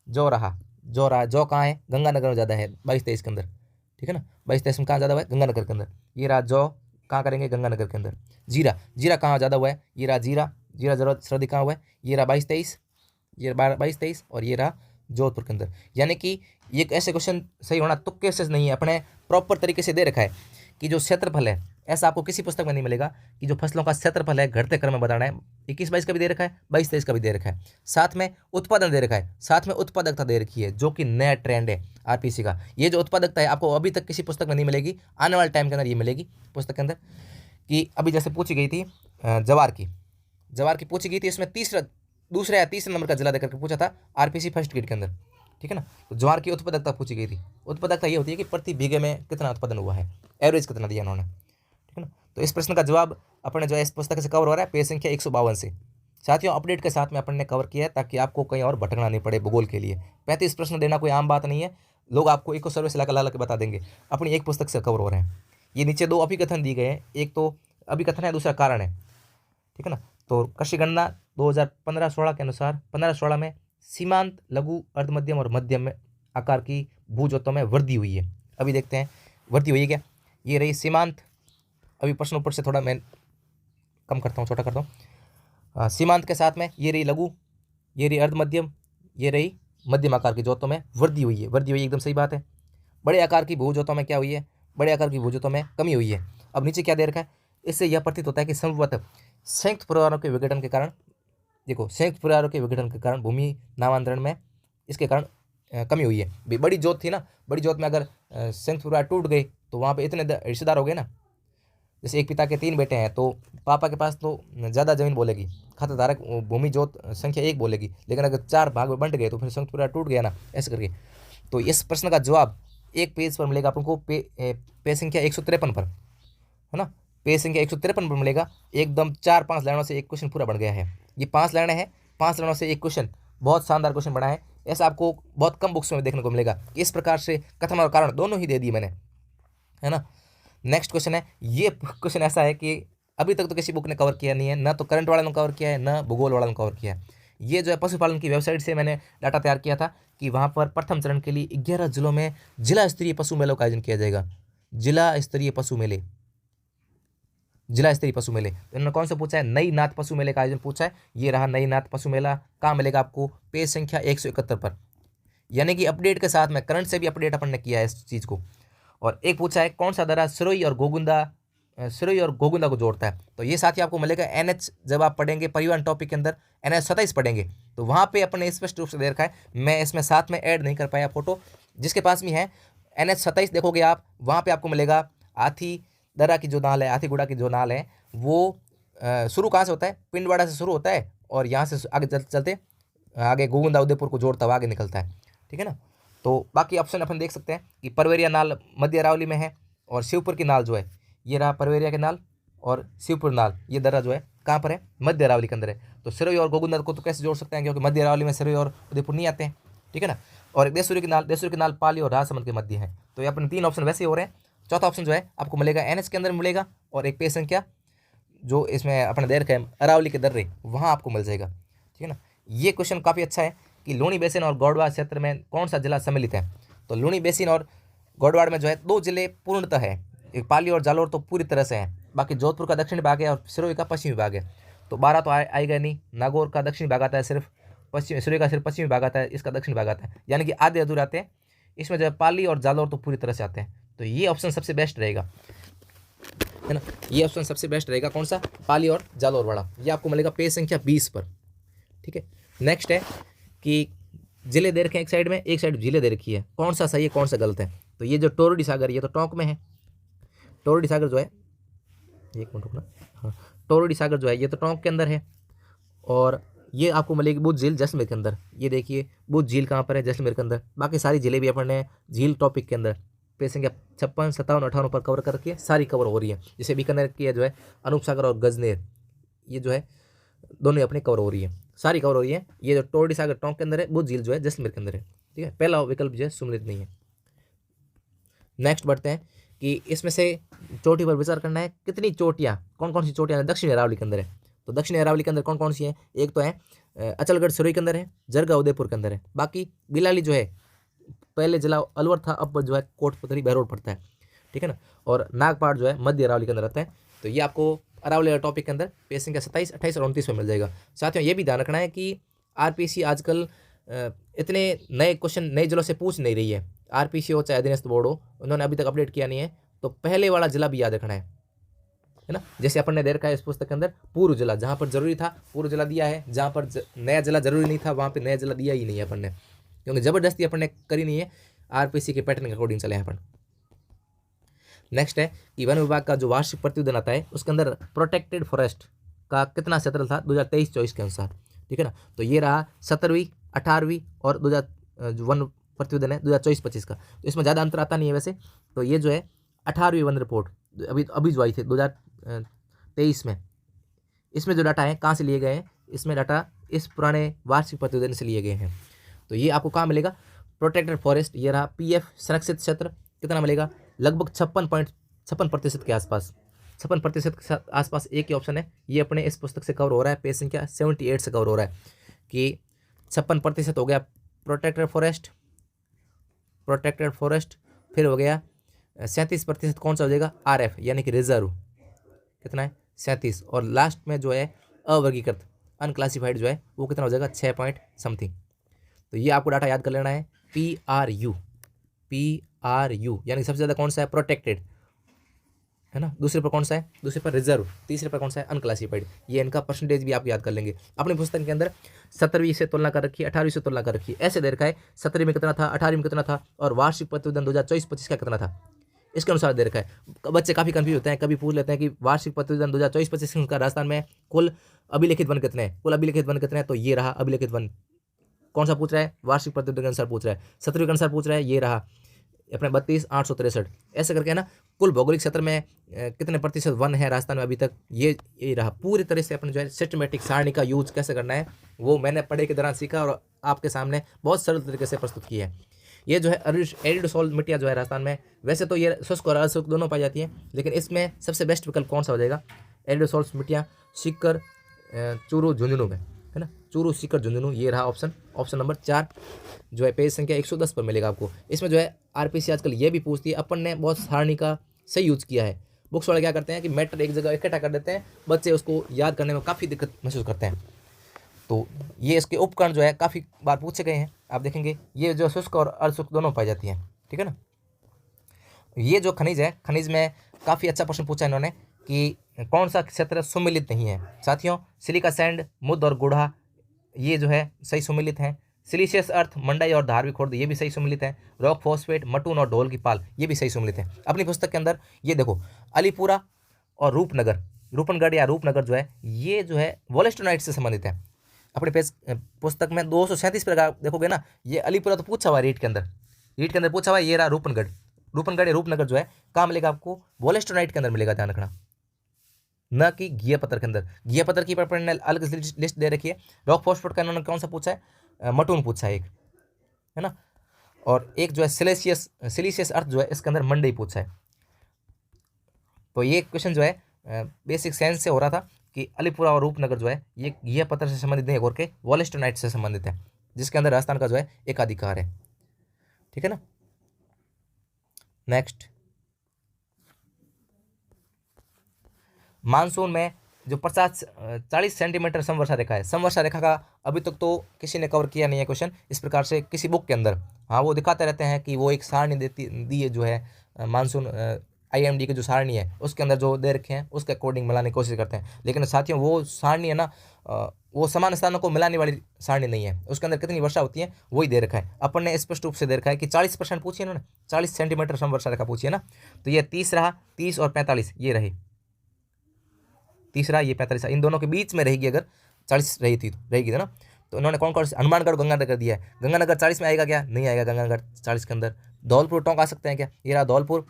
जौ रहा जौ कहाँ है, गंगानगर में ज़्यादा है 22-23 के अंदर, ठीक है ना। 22-23 में कहाँ ज़्यादा हुआ है, गंगानगर के अंदर। ये रहा जौ, कहाँ करेंगे, गंगानगर के अंदर। जीरा कहाँ ज़्यादा हुआ है, ये रहा जीरा जरूरत सर्वाधिक कहाँ हुआ है, ये रहा 22-23, ये 22-23 और ये रहा जोधपुर के अंदर। यानी कि ये ऐसे क्वेश्चन सही होना तुक्के से नहीं है, अपने प्रॉपर तरीके से दे रखा है कि जो क्षेत्रफल है, ऐसा आपको किसी पुस्तक में नहीं मिलेगा कि जो फसलों का क्षेत्रफल है घटते क्रम में बताना है। 21-22 का भी दे रखा है, 22-23 का भी दे रखा है, साथ में उत्पादन दे रखा है, साथ में उत्पादकता दे रखी है, जो कि नया ट्रेंड है आरपीसी का। ये जो उत्पादकता है आपको अभी तक किसी पुस्तक में नहीं मिलेगी, आने वाले टाइम के अंदर ये मिलेगी पुस्तक के अंदर। कि अभी जैसे पूछी गई थी जवार की पूछी गई थी, इसमें दूसरा या तीसरे नंबर का जिला देकर के पूछा था आरपीसी फर्स्ट ग्रेड के अंदर, ठीक है ना। तो ज्वार की उत्पादकता पूछी गई थी। उत्पादकता ये होती है कि प्रति बीघे में कितना उत्पादन हुआ है, एवरेज कितना दिया उन्होंने, ठीक है ना। तो इस प्रश्न का जवाब अपने जो है इस पुस्तक से कवर हो रहा है पेज संख्या 152 से। साथियों, अपडेट के साथ में अपन ने कवर किया है ताकि आपको कहीं और भटकना नहीं पड़े भूगोल के लिए। 35 प्रश्न देना कोई आम बात नहीं है, लोग आपको इको सर्विस ला के बता देंगे, अपनी एक पुस्तक से कवर हो रहे हैं। ये नीचे 2 अभिकथन दिए गए हैं, एक तो अभिकथन है, दूसरा कारण है, ठीक है ना। तो कृषि गणना 2015-16 के अनुसार 15-16 में सीमांत, लघु, अर्ध मध्यम और मध्यम में आकार की भूजोतों में वृद्धि हुई है। अभी देखते हैं वृद्धि हुई है क्या। ये रही सीमांत, अभी प्रश्न ऊपर से थोड़ा मैं कम करता हूँ, छोटा करता हूँ। सीमांत के साथ में ये रही लघु, ये रही अर्ध मध्यम, ये रही मध्यम आकार की जोतों में वृद्धि हुई है, एकदम सही बात है। बड़े आकार की भूजोतों में क्या हुई है, बड़े आकार की भूजोतों में कमी हुई है। अब नीचे क्या दे रखा है, इससे यह प्रतीत होता है कि संभवतः संयुक्त परिवारों के विघटन के कारण, देखो संयुक्त परिवारों के विघटन के कारण भूमि नामांतरण में इसके कारण कमी हुई है। बड़ी जोत थी ना, बड़ी जोत में अगर संयुक्त परिवार टूट गई तो वहाँ पे इतने रिश्तेदार हो गए ना, जैसे एक पिता के 3 बेटे हैं तो पापा के पास तो ज़्यादा जमीन बोलेगी, खाताधारक भूमि जोत संख्या 1 बोलेगी, लेकिन अगर 4 भाग में बंट गए तो फिर संयुक्त परिवार टूट गया ना, ऐसे करके। तो इस प्रश्न का जवाब एक पेज पर मिलेगा आपको, पेज संख्या 153 पर, है ना। पेज संख्या 153 पर मिलेगा। एकदम 4-5 लाइनों से एक क्वेश्चन पूरा बन गया है। ये 5 लाइनें हैं, 5 लाइनों से एक क्वेश्चन, बहुत शानदार क्वेश्चन बना है। ऐसा आपको बहुत कम बुक्स में देखने को मिलेगा। इस प्रकार से कथन और कारण दोनों ही दे दिए मैंने, है ना। नेक्स्ट क्वेश्चन है, ये क्वेश्चन ऐसा है कि अभी तक तो किसी बुक ने कवर किया नहीं है, ना तो करंट वाला ने कवर किया है, ना भूगोल वाला ने कवर किया है। ये जो है पशुपालन की वेबसाइट से मैंने डाटा तैयार किया था कि वहाँ पर प्रथम चरण के लिए 11 जिलों में जिला स्तरीय पशु मेलों का आयोजन किया जाएगा। जिला स्तरीय पशु मेले, जिला स्तरीय पशु मेले। तो इन्होंने कौन सा पूछा है? नई नाथ पशु मेले का आयोजन पूछा है। ये रहा नई नाथ पशु मेला। कहाँ मिलेगा आपको? पेज संख्या 171 पर। यानी कि अपडेट के साथ में करंट से भी अपडेट अपन ने किया है इस चीज़ को। और एक पूछा है कौन सा दर्रा सिरोही और गोगुंदा को जोड़ता है। तो ये साथ ही आपको मिलेगा NH, जब आप पढ़ेंगे परिवहन टॉपिक के अंदर NH 27 पढ़ेंगे तो वहाँ पे अपन ने स्पष्ट रूप से दे रखा है। मैं इसमें साथ में ऐड नहीं कर पाया फोटो, जिसके पास भी है NH 27 देखोगे आप, वहाँ पे आपको मिलेगा हाथी दर्रा की जो नाल है, हाथीगुड़ा की जो नाल है, वो शुरू कहाँ से होता है? पिंडवाड़ा से शुरू होता है और यहाँ से आगे चलते आगे गोविंदा उदयपुर को जोड़ता हुआ आगे निकलता है, ठीक है ना। तो बाकी ऑप्शन अपन देख सकते हैं कि परवेरिया नाल मध्य अरावली में है और शिवपुर की नाल जो है, ये रहा परवेरिया के नाल और शिवपुर नाल, ये दर्रा जो है कहाँ पर है? मध्य अरावली के अंदर है। तो सिरोही और गोगुंदा को तो कैसे जोड़ सकते हैं, क्योंकि मध्य अरावली में सिरोही और उदयपुर नहीं आते हैं, ठीक है ना। और एक देशूरी की नाल पाली और राजसमंद के मध्य है। तो ये अपने 3 ऑप्शन वैसे ही हो रहे हैं। चौथा ऑप्शन जो है आपको मिलेगा NH के अंदर मिलेगा, और एक पेज संख्या जो इसमें अपने दे रखा है अरावली के दर्रे, वहाँ आपको मिल जाएगा, ठीक है ना। ये क्वेश्चन काफ़ी अच्छा है कि लूणी बेसिन और गौड़वाड़ क्षेत्र में कौन सा जिला सम्मिलित है। तो लूणी बेसिन और गौड़वाड़ में जो है 2 जिले पूर्णतः है, एक पाली और जालोर तो पूरी तरह से हैं, बाकी जोधपुर का दक्षिणी भाग है और सिरोही का पश्चिमी भाग है। तो 12 तो आएगा नहीं। नागौर का दक्षिणी भाग आता है सिर्फ, पश्चिमी सिरोही का सिर्फ पश्चिमी भाग आता है, इसका दक्षिणी भाग आता है, यानी कि आधे अधूरे आते हैं। इसमें जो है पाली और जालोर तो पूरी तरह से आते हैं। तो ये ऑप्शन सबसे बेस्ट रहेगा, है ना। ये ऑप्शन सबसे बेस्ट रहेगा, कौन सा? पाली और जालोर वाला। ये आपको मिलेगा पेज संख्या 20 पर, ठीक है। नेक्स्ट है कि जिले दे रखे हैं एक साइड में, एक साइड जिले दे रखी है, कौन सा सही है कौन सा गलत है। तो ये जो टोरडी सागर, ये तो टोंक में है। टोरडी सागर जो है, एक मिनट रुकना, हाँ, टोरडी सागर जो है ये तो टोंक के अंदर है, और ये आपको मिलेगी बुद्ध झील जैसलमेर के अंदर। ये देखिए बुद्ध झील कहाँ पर है? जैसलमेर के अंदर। बाकी सारी जिले भी अपन ने झील टॉपिक के अंदर पेज संख्या 56, 57, 58 पर कवर कर रखी है, सारी कवर हो रही है। जैसे बीकानेर की है जो है अनूप सागर और गजनेर, ये जो है दोनों अपनी कवर हो रही है, सारी कवर हो रही है। ये जो टोरडी सागर टोंक के अंदर है, बुद्ध झील जो है जैसलमेर के अंदर है, ठीक है। पहला विकल्प जो है सम्मिलित नहीं है। नेक्स्ट बढ़ते हैं कि इसमें से चोटी पर विचार करना है, कितनी चोटियाँ, कौन कौन सी चोटियाँ दक्षिणी अरावली के अंदर है। तो दक्षिणी अरावली के अंदर कौन कौन सी है? एक तो है अचलगढ़ सिरोही के अंदर है, जरगा उदयपुर के अंदर है। बाकी बिलाली जो है पहले जिला अलवर था, अब जो है कोटपुतली बहरोड पड़ता है, ठीक है ना। और नागपाड़ जो है मध्य अरावली के अंदर आता है। तो ये आपको अरावली टॉपिक के अंदर पेज संख्या 27, 28 और 29 में मिल जाएगा। साथियों ये भी ध्यान रखना है कि RPC आजकल इतने नए क्वेश्चन नए जिलों से पूछ नहीं रही है। RPC हो चाहे अधीनस्थ बोर्ड हो, उन्होंने अभी तक अपडेट किया नहीं है। तो पहले वाला जिला भी याद रखना है ना। जैसे अपन ने दे रखा है इस पुस्तक के अंदर पूर्व जिला, जहाँ पर जरूरी था पूर्व जिला दिया है, जहाँ पर नया जिला जरूरी नहीं था वहाँ पे नया जिला दिया ही नहीं है अपन ने, क्योंकि जबरदस्ती अपन ने करी नहीं है, RPC के पैटर्न के अकॉर्डिंग चले हैं अपन। नेक्स्ट है कि वन विभाग का जो वार्षिक प्रतिवेदन आता है उसके अंदर प्रोटेक्टेड फॉरेस्ट का कितना क्षेत्र था 2023-24 के अनुसार, ठीक है ना। तो ये रहा 17वीं, 18वीं और 2000 जो वन प्रतिवेदन है 2024-25 का। तो इसमें ज़्यादा अंतर आता नहीं है वैसे। तो ये जो है 18वीं वन रिपोर्ट अभी जो आई थी 2023 में, इसमें जो डाटा है कहाँ से लिए गए हैं? इसमें डाटा इस पुराने वार्षिक प्रतिवेदन से लिए गए हैं। तो ये आपको कहाँ मिलेगा? प्रोटेक्टेड फॉरेस्ट, ये रहा PF संरक्षित क्षेत्र, कितना मिलेगा? लगभग 56% के आसपास, 56% के आसपास एक ही ऑप्शन है। ये अपने इस पुस्तक से कवर हो रहा है, पेज संख्या 78 से कवर हो रहा है कि 56% हो गया प्रोटेक्टेड फॉरेस्ट। फिर हो गया 37% कौन सा हो जाएगा? RF यानी कि रिजर्व, कितना है? 37। और लास्ट में जो है अवर्गीकृत अनक्लासिफाइड जो है वो कितना हो जाएगा? 6 पॉइंट समथिंग। तो ये आपको डाटा याद कर लेना है। PRU यानी सबसे ज़्यादा कौन सा है? प्रोटेक्टेड, है ना। दूसरे पर कौन सा है? दूसरे पर रिजर्व। तीसरे पर कौन सा है? अनक्लासिफाइड। ये इनका परसेंटेज भी आप याद कर लेंगे। अपनी पुस्तक के अंदर 17वीं से तुलना कर रखी है, 18वीं से तुलना कर रखी है, ऐसे दे रखा है 17वीं में कितना था, 18वीं में कितना था, और वार्षिक प्रतिवेदन 2024-25 का कितना था, इसके अनुसार दे रखा है। बच्चे काफ़ी कंफ्यूज होते हैं, कभी पूछ लेते हैं कि वार्षिक प्रतिवेदन 2024-25 का राजस्थान में कुल अभिलेखित वन कितने हैं, तो ये रहा अभिलेखित वन। कौन सा पूछ रहा है? वार्षिक प्रतिवेदन के अनुसार पूछ रहा है, 17वीं के अनुसार पूछ रहा है, ये रहा अपने 32,863 ऐसे करके है ना। कुल भौगोलिक क्षेत्र में कितने प्रतिशत वन है राजस्थान में अभी तक, ये रहा। पूरी तरह से अपने जो है सिस्टमेटिक सारणी का यूज कैसे करना है वो मैंने पढ़ाई के दौरान सीखा और आपके सामने बहुत सरल तरीके से प्रस्तुत किया है। ये जो है एरिड सोल मिट्टियाँ जो है राजस्थान में, वैसे तो ये शुष्क और अशुष्क दोनों पाई जाती है, लेकिन इसमें सबसे बेस्ट विकल्प कौन सा हो जाएगा? एरिड सोल मिट्टियाँ सीकर, चूरू, झुंझुनू में, है ना। चूरू, सीकर, झुंझुनू, ये रहा ऑप्शन नंबर 4 जो है पेज संख्या 110 पर मिलेगा आपको। इसमें जो है आरपीसी आजकल ये भी पूछती है, अपन ने बहुत सारणी का सही यूज किया है। बुक्स वाले क्या करते हैं कि मैटर एक जगह इकट्ठा कर देते हैं, बच्चे उसको याद करने में काफ़ी दिक्कत महसूस करते हैं। तो ये इसके उपकरण जो है काफ़ी बार पूछे गए हैं। आप देखेंगे ये जो शुष्क और अशुष्क दोनों पाई जाती हैं, ठीक है ना। ये जो खनिज है, खनिज में काफ़ी अच्छा प्रश्न पूछा इन्होंने कि कौन सा क्षेत्र सुमिलित नहीं है। साथियों, सिलिका सैंड, मुद और गुढ़ा ये जो है सही सुमिलित हैं। सिलिशियस अर्थ, मंडाई और धारवी खुर्द ये भी सही सुमिलित है। रॉक फॉस्फेट, मटून और ढोल की पाल ये भी सही सुमिलित है। अपनी पुस्तक के अंदर ये देखो, अलीपुरा और रूपनगर, रूपनगढ़ या रूपनगर जो है ये जो है वोलेस्टोनाइट से संबंधित है। अपने पेज पुस्तक में 237 पर अगर देखोगे ना, ये अलीपुरा तो पूछा हुआ है रीट के अंदर पूछा हुआ है। ये रहा रूपनगढ़ या रूपनगर जो है कहाँ मिलेगा आपको? वोलेस्टोनाइट के अंदर मिलेगा, ध्यान रखना, न कि घिया पत्थर के अंदर। घिया पत्थर की पर ने अलग लिस्ट दे रखी है। रॉक फॉस्फेट का इन्होंने कौन सा पूछा है? मटून पूछा है एक, है ना। और एक जो है सिलिशियस अर्थ जो है इसके अंदर मंडई पूछा है। तो ये क्वेश्चन जो है बेसिक साइंस से हो रहा था कि अलीपुरा और रूपनगर जो है ये घिया पत्थर से संबंधित नहीं और के वोलेस्टोनाइट से संबंधित है, जिसके अंदर राजस्थान का जो है एकाधिकार है, ठीक है ना। नेक्स्ट, मानसून में जो 40 सेंटीमीटर समवर्षा रेखा है, समवर्षा रेखा का अभी तक तो किसी ने कवर किया नहीं है क्वेश्चन इस प्रकार से किसी बुक के अंदर। हाँ, वो दिखाते रहते हैं कि वो एक सारणी दी है जो है मानसून IMD की जो सारणी है उसके अंदर जो दे रखे हैं उसके अकॉर्डिंग मिलाने की कोशिश करते हैं, लेकिन साथियों वो सारणी है ना, वो समान स्थानों को मिलाने वाली सारणी नहीं है। उसके अंदर कितनी वर्षा होती है वही दे रखा है। अपन ने स्पष्ट रूप से दे रखा है कि 40% पूछी है इन्होंने, 40 सेंटीमीटर समवर्षा रेखा पूछी है ना। तो ये 30 रहा, 30 और 45 ये रहे, तीसरा ये 45, इन दोनों के बीच में रहेगी। अगर 40 रहेगी ना, तो इन्होंने कौन कौन से हनुमानगढ़ गंगानगर दिया है। गंगानगर 40 में आएगा क्या? नहीं आएगा गंगानगर 40 के अंदर। धौलपुर टोंक आ सकते हैं क्या? ये रहा धौलपुर,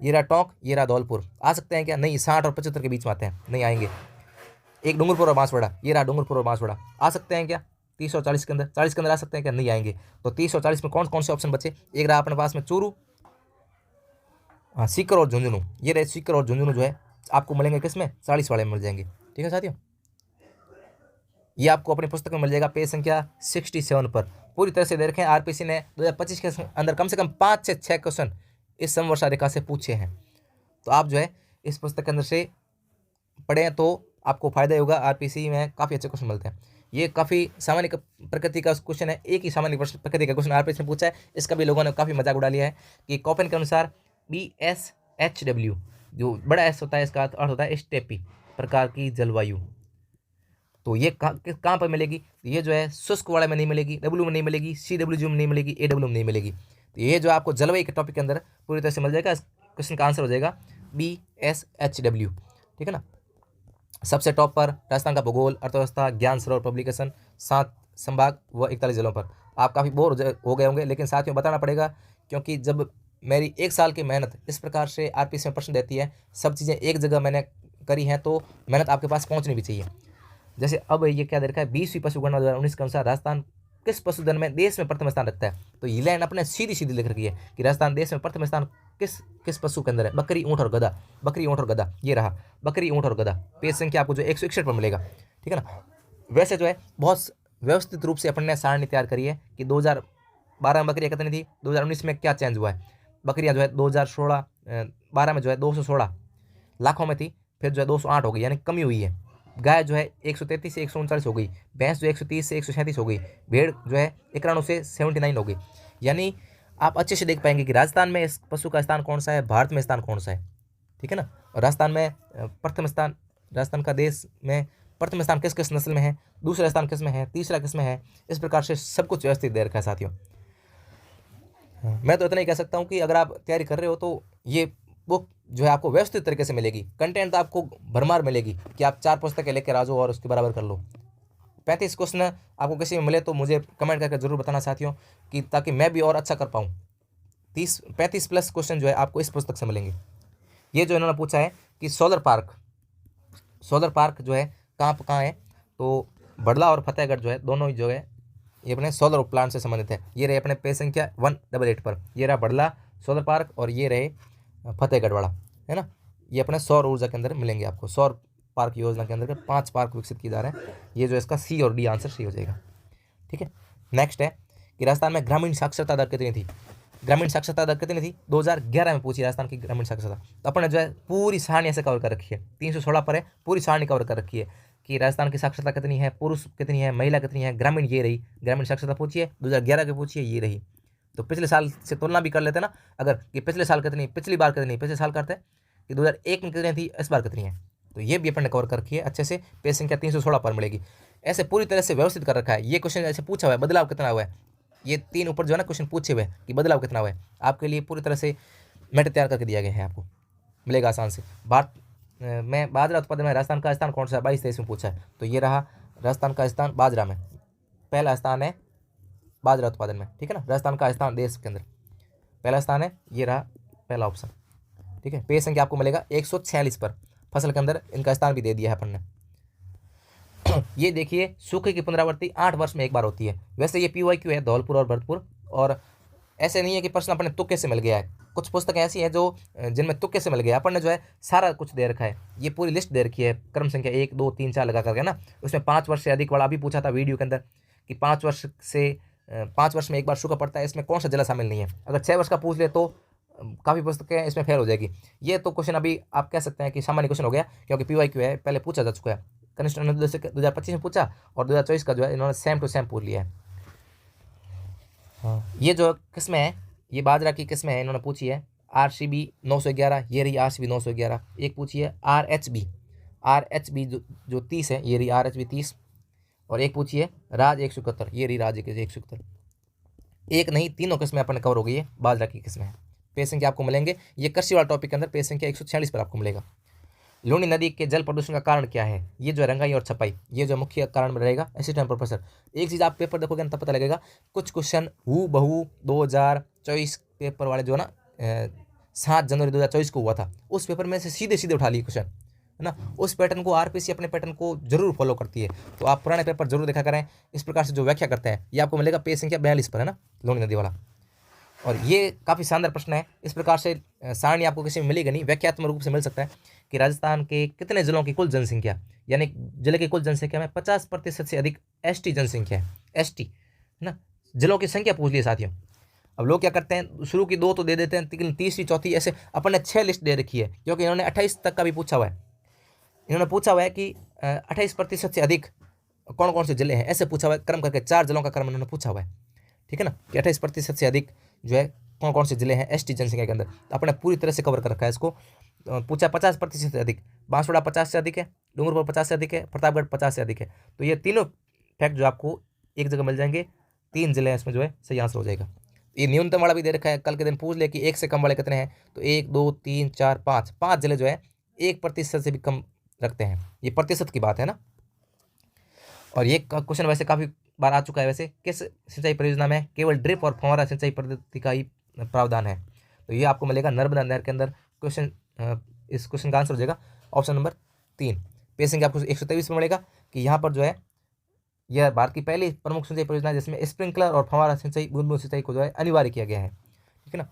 ये रहा टोंक, ये रहा धौलपुर, आ सकते हैं क्या? नहीं, 60 और 75 के बीच में आते हैं, नहीं आएंगे। एक डूंगरपुर और बांसवाड़ा, ये रहा डूंगरपुर और बांसवाड़ा, आ सकते हैं क्या 30 और 40 के अंदर? 40 के अंदर आ सकते हैं क्या? नहीं आएंगे। तो 30 और 40 में कौन कौन से ऑप्शन बचे? एक रहा अपने पास में चूरू, हाँ, सीकर और झुंझुनू, ये रहे सीकर और झुंझुनू जो है आपको मिलेंगे किसमें? 40 वाले में मिल जाएंगे, ठीक है साथियों। ये आपको अपनी पुस्तक में मिल जाएगा पेज संख्या 67 पर। पूरी तरह से दे रखे हैं। आरपीसी ने 2025 के अंदर कम से कम 5 से 6 क्वेश्चन इस समवर्षा रेखा से पूछे हैं। तो आप जो है इस पुस्तक के अंदर से पढ़ें तो आपको फायदा होगा। आरपीसी में काफ़ी अच्छे क्वेश्चन मिलते हैं। ये काफ़ी सामान्य प्रकृति का क्वेश्चन है, एक ही सामान्य प्रकृति का क्वेश्चन आरपीसी ने पूछा है। इसका भी लोगों ने काफ़ी मजाक उड़ा लिया है कि कॉपेन के अनुसार BSHW जो बड़ा एस होता है इसका अर्थ होता है स्टेपी प्रकार की जलवायु। तो ये कहाँ पर मिलेगी? ये जो है शुष्क वाले में नहीं मिलेगी, डब्ल्यू में नहीं मिलेगी, CWG में नहीं मिलेगी, AW में नहीं मिलेगी। तो ये जो आपको जलवायु के टॉपिक के अंदर पूरी तरह से मिल जाएगा। इस क्वेश्चन का आंसर हो जाएगा BSHW, ठीक है ना। सबसे टॉप पर राजस्थान का भूगोल, अर्थव्यवस्था, ज्ञान सरोवर पब्लिकेशन, 7 संभाग व 41 जिलों पर। आप काफ़ी बोर हो गए होंगे, लेकिन साथियों बताना पड़ेगा क्योंकि जब मेरी 1 साल की मेहनत इस प्रकार से आरपीसी में प्रश्न देती है, सब चीज़ें एक जगह मैंने करी हैं, तो मेहनत आपके पास पहुंचनी भी चाहिए। जैसे अब ये क्या दे रखा है, 20वीं पशुगणना 2019 के अनुसार राजस्थान किस पशुधन में देश में प्रथम स्थान रखता है। तो ये लाइन अपने सीधी लिख रखी है कि राजस्थान देश में प्रथम स्थान किस पशु के अंदर है? बकरी, ऊँट और गधा, बकरी, ऊँट और गधा, ये रहा बकरी, ऊँट और गधा। पेज संख्या आपको जो 161 पर मिलेगा, ठीक है ना। वैसे जो है बहुत व्यवस्थित रूप से अपन ने सारणी तैयार करी है कि 2012 में बकरियाँ कितनी थी, 2019 में क्या चेंज हुआ है। बकरियाँ जो है 2012 में जो है 216 लाखों में थी, फिर जो है 208 हो गई, यानी कमी हुई है। गाय जो है 133 से 139 हो गई, भैंस जो 130 से 137 हो गई, भेड़ जो है 91 से 79 हो गई। यानी आप अच्छे से देख पाएंगे कि राजस्थान में इस पशु का स्थान कौन सा है, भारत में स्थान कौन सा है, ठीक है ना। और राजस्थान में प्रथम स्थान, राजस्थान का देश में प्रथम स्थान किस किस नस्ल में है, दूसरा स्थान किस में है, तीसरा किस में है, इस प्रकार से सब कुछ व्यवस्थित दे रखा है साथियों। मैं तो इतना ही कह सकता हूँ कि अगर आप तैयारी कर रहे हो तो ये बुक जो है आपको व्यवस्थित तरीके से मिलेगी। कंटेंट तो आपको भरमार मिलेगी कि आप 4 पुस्तकें लेकर आ जाओ और उसके बराबर कर लो। 35 क्वेश्चन आपको किसी में मिले तो मुझे कमेंट करके ज़रूर बताना साथियों, कि ताकि मैं भी और अच्छा कर पाऊँ। 35 प्लस क्वेश्चन जो है आपको इस पुस्तक से मिलेंगे। ये जो इन्होंने पूछा है कि सोलर पार्क जो है कहाँ है, तो बड़ला और फतेहगढ़ जो है दोनों ही जो है ये अपने सोलर प्लांट से संबंधित है। ये रहे अपने पेज संख्या 188 पर, ये रहा बड़ला सोलर पार्क और ये रहे फतेहगढ़ वाला, है ना। ये अपने सौर ऊर्जा के अंदर मिलेंगे आपको। सौर पार्क योजना के अंदर 5 पार्क विकसित किए जा रहे हैं। ये जो इसका सी और डी आंसर सही हो जाएगा। ठीक है, नेक्स्ट है कि राजस्थान में ग्रामीण साक्षरता दर कितनी थी। ग्रामीण साक्षरता दर कितनी थी 2011 में पूछी राजस्थान की ग्रामीण साक्षरता। तो अपन ने जो है पूरी सारणी ऐसे कवर कर रखी है, 316 पर है, पूरी सारणी कवर कर रखी है कि राजस्थान की साक्षरता कितनी है, पुरुष कितनी है, महिला कितनी है, ग्रामीण ये रही। ग्रामीण साक्षरता पूछी है 2011 की, पूछी है ये रही। तो पिछले साल से तुलना भी कर लेते ना, अगर कि पिछले साल कितनी, पिछली बार कितनी, पिछले साल करते हैं कि 2001 में कितनी थी, इस बार कितनी है। तो ये भी अपन ने कवर कर रखी है अच्छे से। पेज संख्या 316 पर मिलेगी। ऐसे पूरी तरह से व्यवस्थित कर रखा है। ये क्वेश्चन ऐसे पूछा हुआ है बदलाव कितना हुआ है, ये 3 ऊपर जो है ना क्वेश्चन पूछे हुए कि बदलाव कितना हुआ है, आपके लिए पूरी तरह से मैटर तैयार करके दिया गया है, आपको मिलेगा आसान से। भारत में बाजरा उत्पादन में राजस्थान का स्थान कौन सा है, 22-23 में पूछा है। तो ये रहा राजस्थान का स्थान बाजरा में, पहला स्थान है बाजरा उत्पादन में। ठीक है ना, राजस्थान का स्थान देश के अंदर पहला स्थान है, ये रहा पहला ऑप्शन। ठीक है, पेज संख्या आपको मिलेगा 146 पर। फसल के अंदर इनका स्थान भी दे दिया है अपन ने। ये देखिए, सूखे की पुनरावृत्ति 8 वर्ष में एक बार होती है। वैसे ये PYQ है धौलपुर और भरतपुर, और ऐसे नहीं है कि प्रश्न अपने तुक्के से मिल गया है। कुछ पुस्तकें ऐसी हैं जो जिनमें तुक्के से मिल गया, अपन ने जो है सारा कुछ दे रखा है। ये पूरी लिस्ट दे रखी है क्रम संख्या 1 2 3 4 लगा करके ना। उसमें 5 वर्ष से अधिक वाला भी पूछा था वीडियो के अंदर कि 5 वर्ष में एक बार सूखा पड़ता है, इसमें कौन सा जिला शामिल नहीं है। अगर 6 वर्ष का पूछ ले तो काफ़ी पुस्तकें इसमें फेल हो जाएगी। ये तो क्वेश्चन अभी आप कह सकते हैं कि सामान्य क्वेश्चन हो गया, क्योंकि PYQ है, पहले पूछा जा चुका है। कनिष्ठ 2025 में पूछा और 2024 का जो है इन्होंने सेम टू सेम पूछ लिया है। हाँ, ये जो किस्में हैं, ये बाजरा की किस्में हैं, इन्होंने पूछी है RCB 911, ये रही RCB 911। एक पूछी है RHB जो 30 है, ये रही RHB 30। और एक पूछी है राज 171, ये रही राज 171। एक नहीं, तीनों किस्में अपन कवर हो गई है, बाजरा की किस्में हैं। पेज संख्या आपको मिलेंगे, ये कृषि वाला टॉपिक के अंदर पेज संख्या 146 पर आपको मिलेगा। लूनी नदी के जल प्रदूषण का कारण क्या है, ये जो रंगाई और छपाई, ये जो मुख्य कारण में रहेगा असिस्टेंट प्रोफेसर। एक चीज़ आप पेपर देखोगे ना तब पता लगेगा, कुछ क्वेश्चन हूबहू 2024 पेपर वाले जो है ना 7 जनवरी 2024 को हुआ था, उस पेपर में से सीधे उठा लिए क्वेश्चन, है ना। उस पैटर्न को RPC अपने पैटर्न को जरूर फॉलो करती है, तो आप पुराने पेपर जरूर देखा करें। इस प्रकार से जो व्याख्या करते हैं ये आपको मिलेगा पेज संख्या 42 पर, है ना, लूनी नदी वाला। और ये काफ़ी शानदार प्रश्न है। इस प्रकार से सारणी आपको किसी में मिलेगा नहीं, व्याख्यात्मक रूप से मिल सकता है कि राजस्थान के कितने जिलों की कुल जनसंख्या, यानी जिले की कुल जनसंख्या में 50% से अधिक ST जनसंख्या है। ST, है ना, जिलों की संख्या पूछ ली साथियों। अब लोग क्या करते हैं, शुरू की 2 तो दे देते हैं, लेकिन तीसरी चौथी ऐसे अपन ने 6 लिस्ट दे रखी है, क्योंकि इन्होंने 28 तक का भी पूछा हुआ है। इन्होंने पूछा हुआ है कि 28% से अधिक कौन कौन से जिले हैं, ऐसे पूछा हुआ है क्रम करके। 4 जिलों का क्रम इन्होंने पूछा हुआ है। ठीक है ना, कि 28% से अधिक जो है कौन कौन से जिले हैं ST जनसंख्या के अंदर। तो आपने पूरी तरह से कवर कर रखा है इसको। पूछा 50% से अधिक, बांसवाड़ा 50 से अधिक है, डूंगरपुर 50 से अधिक है, प्रतापगढ़ 50 से अधिक है। तो ये तीनों फैक्ट जो आपको एक जगह मिल जाएंगे, 3 जिले हैं इसमें जो है सही आंसर हो जाएगा। ये न्यूनतम वाला भी दे रखा है, कल के दिन पूछ ले कि 1 से कम वाले कितने हैं, तो 1 2 3 4 5 जिले जो है 1% से भी कम रखते हैं। ये प्रतिशत की बात है ना। और ये क्वेश्चन वैसे काफ़ी बार आ चुका है। वैसे किस सिंचाई परियोजना में केवल ड्रिप और फव्वारा सिंचाई पद्धति का ही प्रावधान है, तो ये आपको मिलेगा नर्मदा नहर के अंदर। क्वेश्चन इस क्वेश्चन का आंसर हो जाएगा ऑप्शन नंबर 3। पेज संख्या आपको 123 में मिलेगा कि यहाँ पर जो है यह भारत की पहली प्रमुख सिंचाई परियोजना है जिसमें स्प्रिंकलर और फव्वारा सिंचाई, बूंद सिंचाई को जो है अनिवार्य किया गया है। ठीक है ना।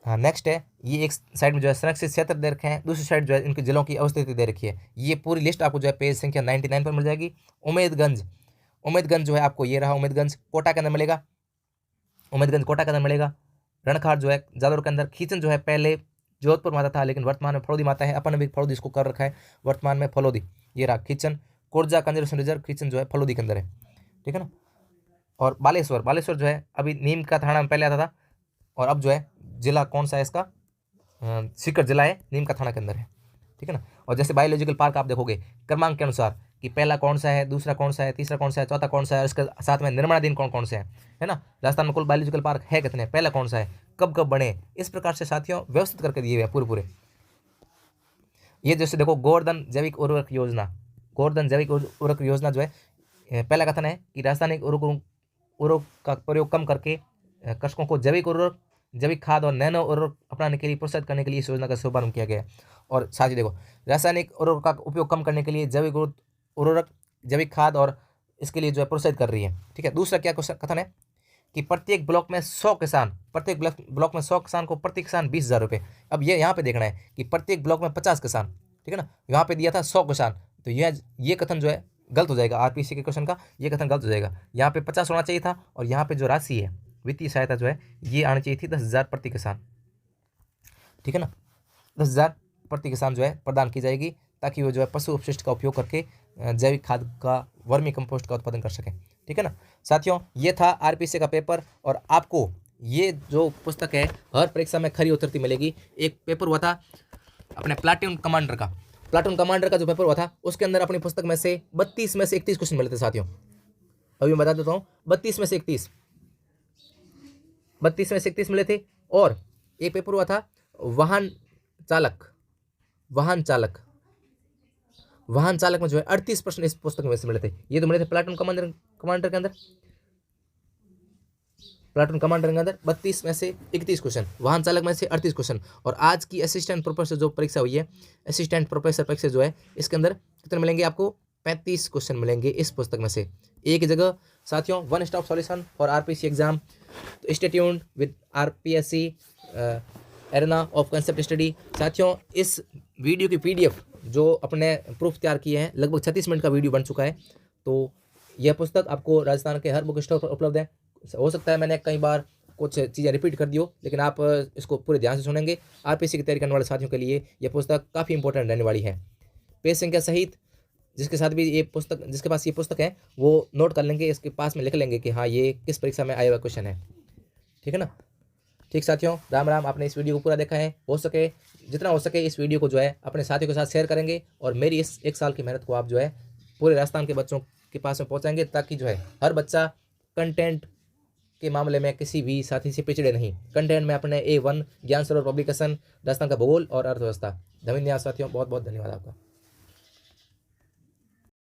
हाँ, नेक्स्ट है, ये एक साइड में जो है संरक्षित क्षेत्र दे रखे हैं, दूसरी साइड जो है इनके जिलों की अवस्थिति दे रखी है। ये पूरी लिस्ट आपको जो है पेज संख्या 99 पर मिल जाएगी। उम्मेदगंज जो है आपको ये रहा, उम्मेदगंज कोटा के अंदर मिलेगा, उम्मेदगंज कोटा के अंदर मिलेगा। रणखार जो है जादौर के अंदर। खींचन जो है पहले जोधपुर में आता था, लेकिन वर्तमान में फलोदी में आता है। अपन ने भी फलोदी इसको कर रखा है, वर्तमान में फलोदी। ये रहा खींचन। कोरजा कंजर्वेशन रिजर्व खींचन जो है फलोदी के अंदर है। ठीक है ना। और बालेश्वर जो है अभी नीम का थाना में पहले आता था, और अब जो है जिला कौन सा है इसका, सीकर जिला है, नीम का थाना के अंदर है। ठीक है ना। और जैसे बायोलॉजिकल पार्क आप देखोगे क्रमांक के अनुसार कि पहला कौन सा है, दूसरा कौन सा है, तीसरा कौन सा है, चौथा कौन सा है, और इसके साथ में निर्माणाधीन कौन कौन से हैं, है ना। राजस्थान में कुल बायोलॉजिकल पार्क है कितने, पहला कौन सा है, कब कब बने, इस प्रकार से साथियों व्यवस्थित करके दिए हुए हैं पूरे। ये जैसे देखो गोवर्धन जैविक उर्वरक योजना जो है, पहला कथन है कि रासायनिक उर्वरक का प्रयोग कम करके कृषकों को जैविक उर्वरक जैविक खाद और नैनो उर्वरक अपनाने के लिए प्रोत्साहित करने के लिए इस योजना का शुभारंभ किया गया है। और साथ ही देखो, रासायनिक उर्वरक का उपयोग कम करने के लिए जैविक उर्वरक, जैविक खाद और इसके लिए जो है प्रोत्साहित कर रही है। ठीक है, दूसरा क्या कथन है कि प्रत्येक ब्लॉक में 100 किसान, प्रत्येक ब्लॉक में 100 किसान को प्रति किसान 20,000 रुपये। अब ये यहाँ पे देखना है कि प्रत्येक ब्लॉक में 50 किसान, ठीक है ना, यहाँ पे दिया था 100 किसान, तो ये कथन जो है गलत हो जाएगा। आरपीसी के क्वेश्चन का ये कथन गलत हो जाएगा। यहाँ पे 50 होना चाहिए था और यहाँ पे जो राशि है वित्तीय सहायता जो है ये आनी चाहिए थी 10,000 प्रति किसान। ठीक है ना, 10,000 प्रति किसान जो है प्रदान की जाएगी ताकि वो जो है पशु अपशिष्ट का उपयोग करके जैविक खाद का, वर्मी कंपोस्ट का उत्पादन कर सकें। ठीक है ना साथियों, ये था आरपीसी का पेपर। और आपको ये जो पुस्तक है हर परीक्षा में खरी उतरती मिलेगी। एक पेपर हुआ था अपने प्लाटून कमांडर का, प्लाटून कमांडर का जो पेपर हुआ था उसके अंदर अपनी पुस्तक में से 32 में से 31 क्वेश्चन मिले थे साथियों। अभी मैं बता देता हूँ, 32 में से 31 मिले थे। और एक पेपर हुआ था वाहन चालक में जो है 38 प्रश्न इस पुस्तक में से मिले थे। ये तो मिले थे प्लाटून कमांडर के अंदर, प्लाटून कमांडर के अंदर 32 में से 31 क्वेश्चन, वाहन चालक में से 38 क्वेश्चन। और आज की असिस्टेंट प्रोफेसर जो परीक्षा हुई है, असिस्टेंट प्रोफेसर परीक्षा जो है, इसके अंदर कितने मिलेंगे आपको? 35 क्वेश्चन मिलेंगे इस पुस्तक में से। एक जगह साथियों, one stop solution for RPC exam. तो stay tuned with RPSC arena of concept study. साथियों, इस वीडियो की पीडीएफ जो अपने प्रूफ तैयार किए हैं, लगभग 36 मिनट का वीडियो बन चुका है। तो यह पुस्तक आपको राजस्थान के हर बुक स्टोर पर उपलब्ध है। हो सकता है मैंने कई बार कुछ चीज़ें रिपीट कर दी हो, लेकिन आप इसको पूरे ध्यान से सुनेंगे। आरपीसी की तैयारी करने वाले साथियों के लिए यह पुस्तक काफ़ी इंपॉर्टेंट रहने वाली है। पेज संख्या सहित जिसके साथ भी ये पुस्तक, जिसके पास ये पुस्तक है वो नोट कर लेंगे, इसके पास में लिख लेंगे कि हाँ ये किस परीक्षा में आया हुआ क्वेश्चन है। ठीक है ना। ठीक साथियों, राम राम। आपने इस वीडियो को पूरा देखा है, हो सके जितना हो सके इस वीडियो को जो है अपने साथियों के साथ शेयर करेंगे और मेरी इस 1 साल की मेहनत को आप जो है पूरे राजस्थान के बच्चों के पास में पहुँचाएंगे, ताकि जो है हर बच्चा कंटेंट के मामले में किसी भी साथी से पिछड़े नहीं। कंटेंट में अपने A1 ज्ञान सरोवर पब्लिकेशन, राजस्थान का भूगोल और अर्थव्यवस्था। धन्यवाद साथियों, बहुत बहुत धन्यवाद आपका।